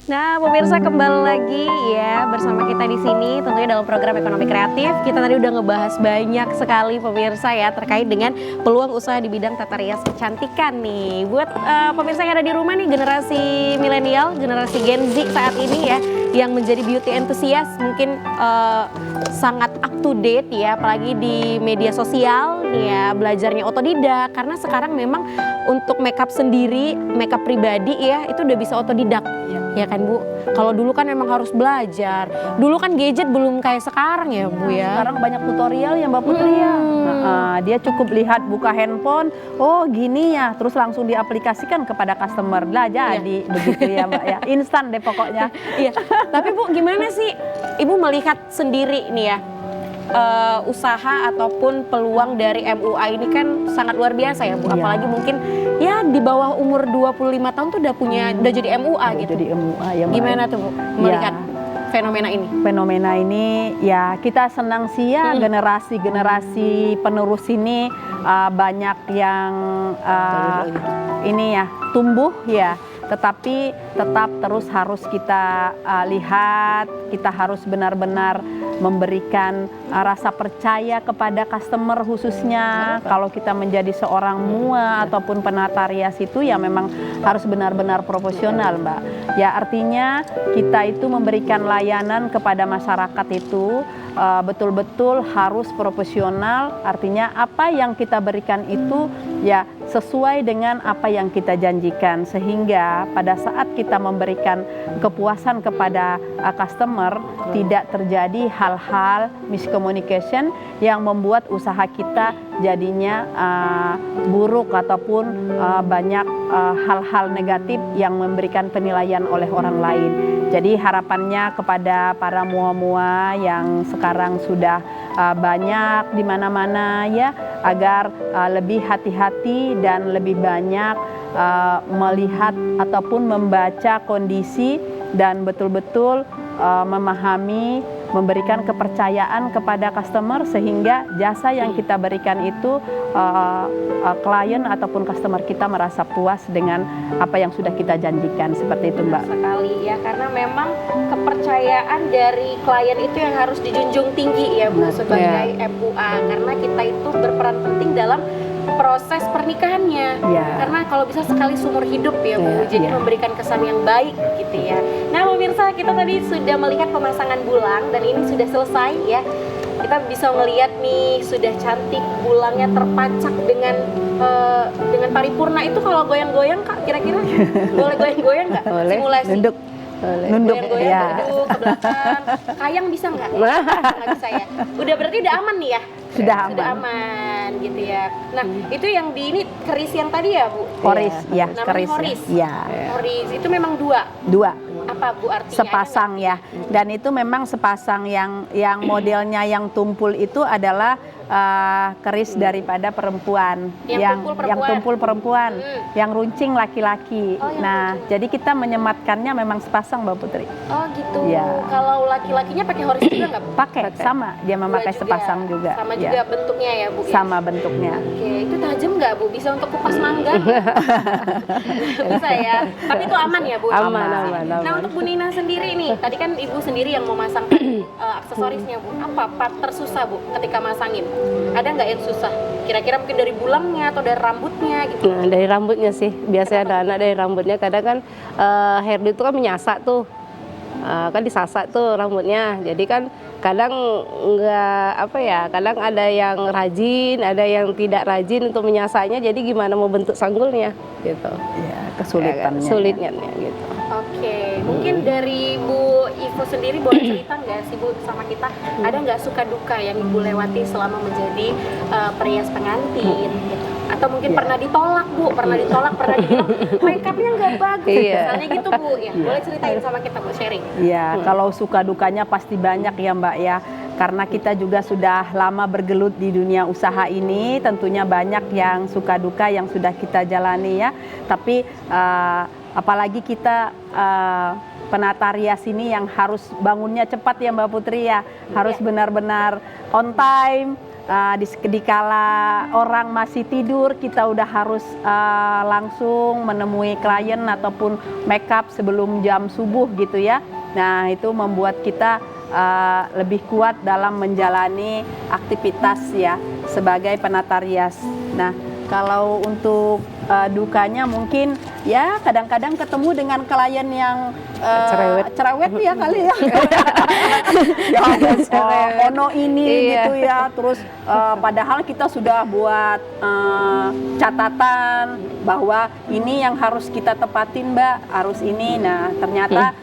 Nah, pemirsa kembali lagi ya bersama kita di sini tentunya dalam program Ekonomi Kreatif. Kita tadi udah ngebahas banyak sekali pemirsa ya terkait dengan peluang usaha di bidang tata rias kecantikan nih. Buat pemirsa yang ada di rumah nih, generasi milenial, generasi Gen Z saat ini ya yang menjadi beauty enthusiast mungkin sangat up to date ya, apalagi di media sosial nih ya, belajarnya otodidak karena sekarang memang untuk makeup sendiri, makeup pribadi ya itu udah bisa otodidak. Ya kan, Bu? Kalau dulu kan memang harus belajar. Dulu kan gadget belum kayak sekarang ya, Bu ya. Sekarang banyak tutorial ya Mbak Putri ya. Dia cukup lihat buka handphone, oh gini ya, terus langsung diaplikasikan kepada customer. Lah jadi begitu ya Mbak ya. Instan deh pokoknya. Iya. Tapi Bu, gimana sih Ibu melihat sendiri nih ya? Usaha ataupun peluang dari MUA ini kan sangat luar biasa ya, Bu. Iya. Apalagi mungkin ya di bawah umur 25 tahun tuh udah jadi MUA gitu. Jadi MUA ya Mbak. Gimana tuh, Bu, melihat fenomena ini? Fenomena ini ya kita senang sih ya, generasi-generasi penerus ini banyak yang ini ya tumbuh ya, tetapi tetap terus harus kita lihat, kita harus benar-benar memberikan rasa percaya kepada customer khususnya. Kalau kita menjadi seorang MUA ataupun penata rias itu ya memang harus benar-benar profesional, Mbak. Ya artinya kita itu memberikan layanan kepada masyarakat itu betul-betul harus profesional. Artinya apa yang kita berikan itu ya sesuai dengan apa yang kita janjikan, sehingga pada saat kita memberikan kepuasan kepada customer tidak terjadi hal-hal miscommunication yang membuat usaha kita jadinya buruk ataupun banyak hal-hal negatif yang memberikan penilaian oleh orang lain. Jadi harapannya kepada para mua-mua yang sekarang sudah banyak di mana-mana ya, agar lebih hati-hati dan lebih banyak melihat ataupun membaca kondisi dan betul-betul memahami, memberikan kepercayaan kepada customer sehingga jasa yang kita berikan itu klien ataupun customer kita merasa puas dengan apa yang sudah kita janjikan, seperti itu Mbak. Sekali ya, karena memang kepercayaan dari klien itu yang harus dijunjung tinggi ya Bu sebagai MUA, karena kita itu berperan penting dalam proses pernikahannya. Karena kalau bisa sekali seumur hidup ya Bu, jadi memberikan kesan yang baik gitu ya. Nah pemirsa, kita tadi sudah melihat pemasangan bulang dan ini sudah selesai ya. Kita bisa melihat nih sudah cantik bulangnya terpacak dengan paripurna. Itu kalau goyang-goyang Kak, kira-kira boleh goyang-goyang nggak? Simulasi. Nunduk Goyang-goyang ya. berduduk ke belakang. Kayang bisa nggak? Nggak bisa ya. Udah berarti udah aman nih ya? Sudah aman gitu ya. Nah itu yang di ini keris yang tadi ya Bu? Horis ya, Namanya keris Horis. ya. Horis itu memang dua. Apa Bu artinya? Sepasang ya. Dan itu memang sepasang yang modelnya yang tumpul itu adalah keris daripada perempuan, yang tumpul perempuan, yang runcing laki-laki. Nah, jadi kita menyematkannya memang sepasang Mbak Putri. Oh gitu. Ya. Kalau laki-lakinya pakai horis juga nggak Bu? Pakai, sama. Dia memakai Juga. sepasang juga. Sama Ya. juga bentuknya ya Bu? Sama bentuknya. Oke, itu tajam nggak Bu? Bisa untuk kupas mangga? Bisa ya. Tapi itu aman ya Bu? Aman. Nah untuk Bu Nina sendiri nih, tadi kan Ibu sendiri yang memasangkan aksesorisnya Bu. Apa part tersusah Bu ketika masangin? Ada nggak yang susah? Kira-kira mungkin dari bulangnya atau dari rambutnya gitu? Nah, dari rambutnya sih. Biasanya ada anak dari rambutnya. Kadang kan hairdo itu kan menyasak tuh. Kan disasak tuh rambutnya. Jadi kan kadang nggak kadang ada yang rajin, ada yang tidak rajin untuk menyasaknya. Jadi gimana mau bentuk sanggulnya gitu. Ya, kesulitannya. Sulitnya gitu. Oke, mungkin dari Bu Ivo sendiri boleh cerita nggak sih Bu sama kita, ada nggak suka duka yang Ibu lewati selama menjadi perias pengantin gitu? Atau mungkin pernah ditolak Bu, pernah dibilang make upnya nggak bagus, misalnya gitu Bu ya, boleh ceritain sama kita Bu, sharing. Ya, kalau suka dukanya pasti banyak ya Mbak ya. Karena kita juga sudah lama bergelut di dunia usaha ini, tentunya banyak yang suka duka yang sudah kita jalani ya. Tapi apalagi kita penata rias ini yang harus bangunnya cepat ya Mbak Putri ya. Harus benar-benar on time. Di kala orang masih tidur, kita udah harus langsung menemui klien ataupun make up sebelum jam subuh gitu ya. Nah itu membuat kita lebih kuat dalam menjalani aktivitas ya sebagai penata rias. Nah kalau untuk dukanya mungkin ya kadang-kadang ketemu dengan klien yang cerewet ya kali ya. Ono ini gitu ya. Terus padahal kita sudah buat catatan bahwa ini yang harus kita tepatin Mbak, harus ini. Nah ternyata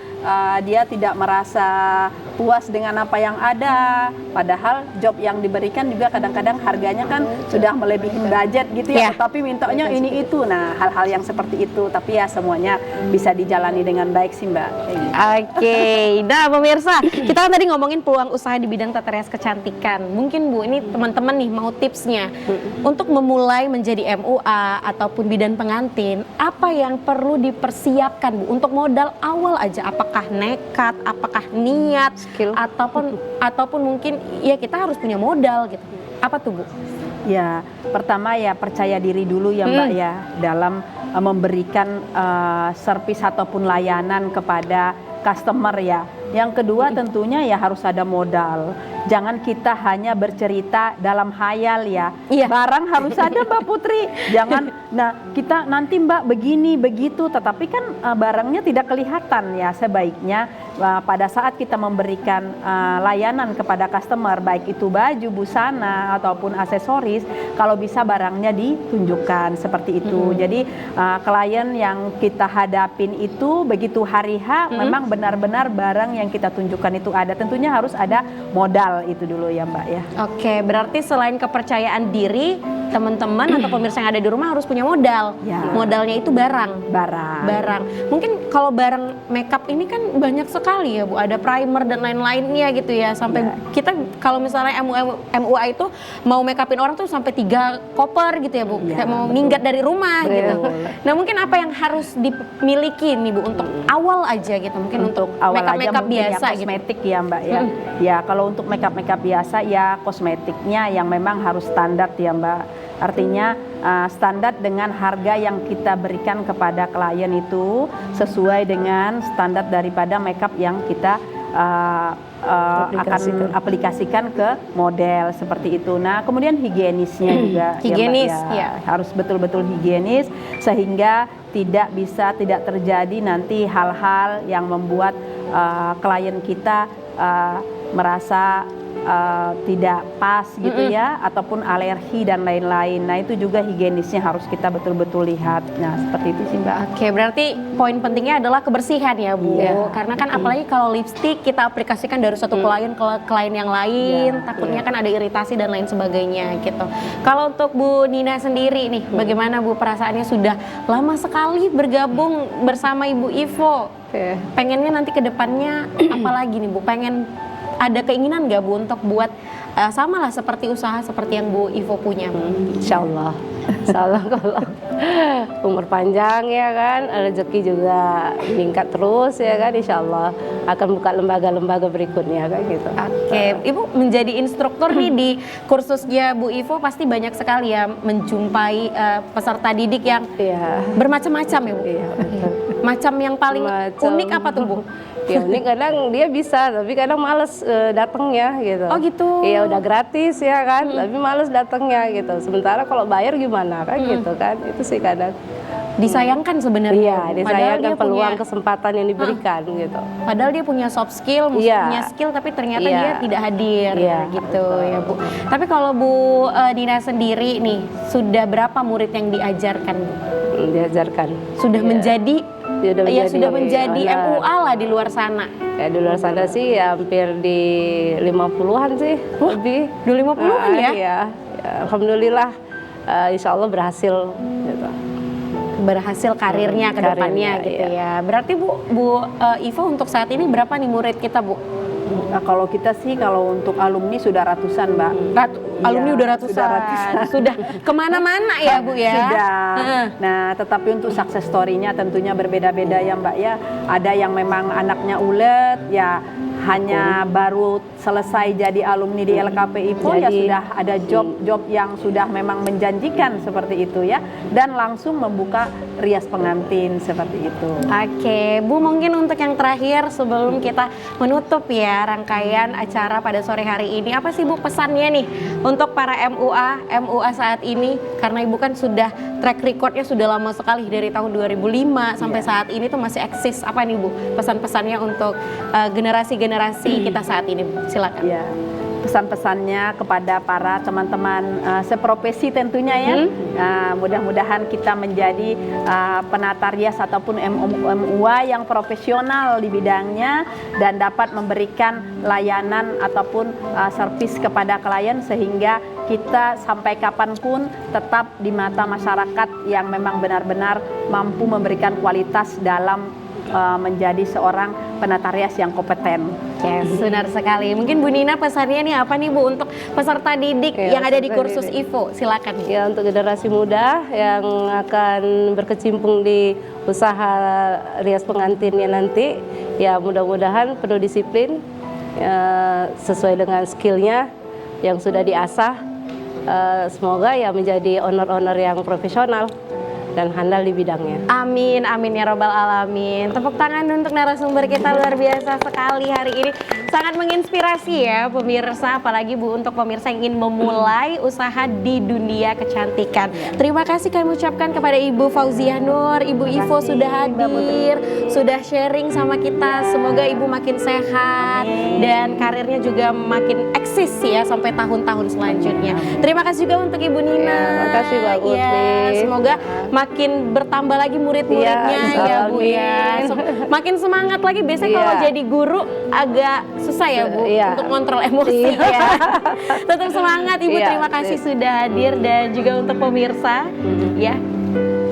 dia tidak merasa puas dengan apa yang ada, padahal job yang diberikan juga kadang-kadang harganya kan sudah melebihi budget gitu ya, tapi mintanya ini itu. Nah hal-hal yang seperti itu, tapi ya semuanya bisa dijalani dengan baik sih Mbak. Oke, nah pemirsa, kita kan tadi ngomongin peluang usaha di bidang tata rias kecantikan. Mungkin Bu, ini teman-teman nih mau tipsnya untuk memulai menjadi MUA ataupun bidan pengantin, apa yang perlu dipersiapkan Bu untuk modal awal aja? Apakah nekat, apakah niat, Skill. ataupun mungkin ya kita harus punya modal gitu. Apa tuh Bu? Ya, pertama ya percaya diri dulu ya Mbak ya dalam memberikan servis ataupun layanan kepada customer ya. Yang kedua tentunya ya harus ada modal. Jangan kita hanya bercerita dalam hayal ya. Barang harus ada Mbak Putri. Jangan, nah kita nanti Mbak begini begitu, tetapi kan barangnya tidak kelihatan ya. Sebaiknya pada saat kita memberikan layanan kepada customer, baik itu baju, busana ataupun aksesoris, kalau bisa barangnya ditunjukkan seperti itu. Jadi klien yang kita hadapin itu begitu hari H memang benar-benar barang yang kita tunjukkan itu ada. Tentunya harus ada modal modal itu dulu ya Mbak ya. Oke, berarti selain kepercayaan diri, teman-teman atau pemirsa yang ada di rumah harus punya modal. Ya. Modalnya itu barang. Barang. Mungkin kalau barang makeup ini kan banyak sekali ya Bu, ada primer dan lain-lainnya gitu ya. Sampai kita kalau misalnya MUA itu mau makeupin orang tuh sampai 3 koper gitu ya Bu. Iya, Kayak mau betul. minggat dari rumah gitu. Betul. Nah, mungkin apa yang harus dimiliki nih Bu untuk awal aja gitu. Mungkin untuk awal aja makeup mungkin biasa ya gitu. kosmetik ya Mbak ya. Ya kalau untuk makeup biasa ya kosmetiknya yang memang harus standar ya Mbak. Artinya standar dengan harga yang kita berikan kepada klien itu sesuai dengan standar daripada makeup yang kita akan aplikasikan ke model seperti itu. Nah, kemudian higienisnya juga Higienis, ya, Mbak, ya. harus betul-betul higienis sehingga tidak terjadi nanti hal-hal yang membuat klien kita merasa tidak pas gitu ya, ataupun alergi dan lain-lain. Nah, itu juga higienisnya harus kita betul-betul lihat. Nah, seperti itu sih Mbak. Oke, berarti poin pentingnya adalah kebersihan ya Bu. Iya. Karena kan apalagi kalau lipstick kita aplikasikan dari satu klien ke klien yang lain, Iya, takutnya kan ada iritasi dan lain sebagainya gitu. Kalau untuk Bu Nina sendiri nih, bagaimana Bu perasaannya sudah lama sekali bergabung bersama Ibu Ivo? Pengennya nanti ke depannya apa lagi nih Bu? Pengen ada keinginan nggak Bu untuk buat sama lah seperti usaha seperti yang Bu Ivo punya Bu? Insya Allah kalau umur panjang ya kan, rezeki juga meningkat terus ya kan, Insya Allah akan buka lembaga-lembaga berikutnya kan gitu. Oke, Ibu menjadi instruktur nih di kursusnya Bu Ivo pasti banyak sekali ya menjumpai peserta didik yang Iya. bermacam-macam ya Bu? Iya, betul. Macam yang paling Macam- unik apa tuh Bu? Ya unik, kadang dia bisa tapi kadang males datangnya gitu. Oh gitu. Iya udah gratis ya kan, tapi males datangnya gitu. Sementara kalau bayar gimana kan gitu kan, itu sih kadang. Disayangkan sebenarnya. Iya, Bu. Padahal disayangkan dia peluang punya, kesempatan yang diberikan gitu. padahal dia punya soft skill, Iya. punya skill tapi ternyata Iya. dia tidak hadir Iya, gitu ya Bu. Tapi kalau Bu Nina sendiri nih sudah berapa murid yang diajarkan Bu? Diajarkan. Sudah Iya. menjadi sudah menjadi owner. MUA lah di luar sana. Ya di luar sana sih ya, hampir di 50-an sih lebih. Di 50-an ya? Iya. Ya, alhamdulillah insya Allah berhasil gitu. Berhasil karirnya ke depannya Karirnya, gitu iya. ya. Berarti Bu Ivo untuk saat ini berapa nih murid kita Bu? Nah, kalau kita sih kalau untuk alumni sudah ratusan Mbak. Alumni Iya, udah ratusan. sudah ratusan. Sudah kemana-mana ya Bu ya? Sudah. Heeh. Nah, tetapi untuk success story-nya tentunya berbeda-beda ya Mbak ya. Ada yang memang anaknya ulet ya, hanya baru selesai jadi alumni di LKP IPO ya Jadi, sudah ada job yang sudah memang menjanjikan seperti itu ya, dan langsung membuka rias pengantin seperti itu. Oke, Bu mungkin untuk yang terakhir sebelum kita menutup ya rangkaian acara pada sore hari ini, apa sih Bu pesannya nih untuk para MUA saat ini? Karena Ibu kan sudah track recordnya sudah lama sekali dari tahun 2005 sampai saat ini tuh masih eksis. Apa nih Bu pesan-pesannya untuk generasi-generasi kita saat ini Bu? Silakan. Ya, pesan-pesannya kepada para teman-teman seprofesi tentunya ya. Mudah-mudahan kita menjadi penata rias ataupun MUA yang profesional di bidangnya dan dapat memberikan layanan ataupun servis kepada klien sehingga kita sampai kapanpun tetap di mata masyarakat yang memang benar-benar mampu memberikan kualitas dalam menjadi seorang penata rias yang kompeten. Yes, benar sekali. Mungkin Bu Nina pesannya nih apa nih Bu untuk peserta didik Ya, yang ada di peserta kursus didik. IVO? Silakan. Ya untuk generasi muda yang akan berkecimpung di usaha rias pengantinnya nanti, ya mudah-mudahan penuh disiplin, ya, sesuai dengan skillnya yang sudah diasah. Semoga ya menjadi owner-owner yang profesional dan handal di bidangnya. Amin, amin ya robbal alamin. Tepuk tangan untuk narasumber kita, luar biasa sekali hari ini. Sangat menginspirasi ya pemirsa, apalagi Bu untuk pemirsa yang ingin memulai usaha di dunia kecantikan. Terima kasih kami ucapkan kepada Ibu Fauzia Nur, Ibu Ivo kasih, sudah Mbak hadir, sudah sharing sama kita. Semoga Ibu makin sehat dan karirnya juga makin eksis ya sampai tahun-tahun selanjutnya. Terima kasih juga untuk Ibu Nina. Terima kasih, Mbak Putri. Ya, semoga makin bertambah lagi murid-muridnya Ya, ya Bu ya. amin. Makin semangat lagi. Biasanya Iya. kalau jadi guru agak susah ya Bu Iya. untuk kontrol emosi Iya. ya. Tetap semangat Ibu, Iya, terima kasih sip. sudah hadir dan juga untuk pemirsa ya.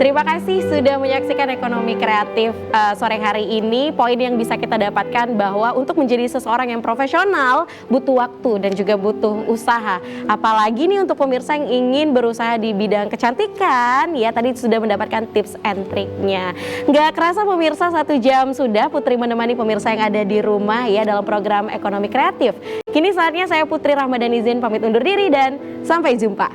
Terima kasih sudah menyaksikan Ekonomi Kreatif sore hari ini. Poin yang bisa kita dapatkan bahwa untuk menjadi seseorang yang profesional butuh waktu dan juga butuh usaha. Apalagi nih untuk pemirsa yang ingin berusaha di bidang kecantikan, ya tadi sudah mendapatkan tips and triknya. Nggak kerasa pemirsa 1 jam sudah Putri menemani pemirsa yang ada di rumah ya dalam program Ekonomi Kreatif. Kini saatnya saya Putri Rahmadani Zain pamit undur diri dan sampai jumpa.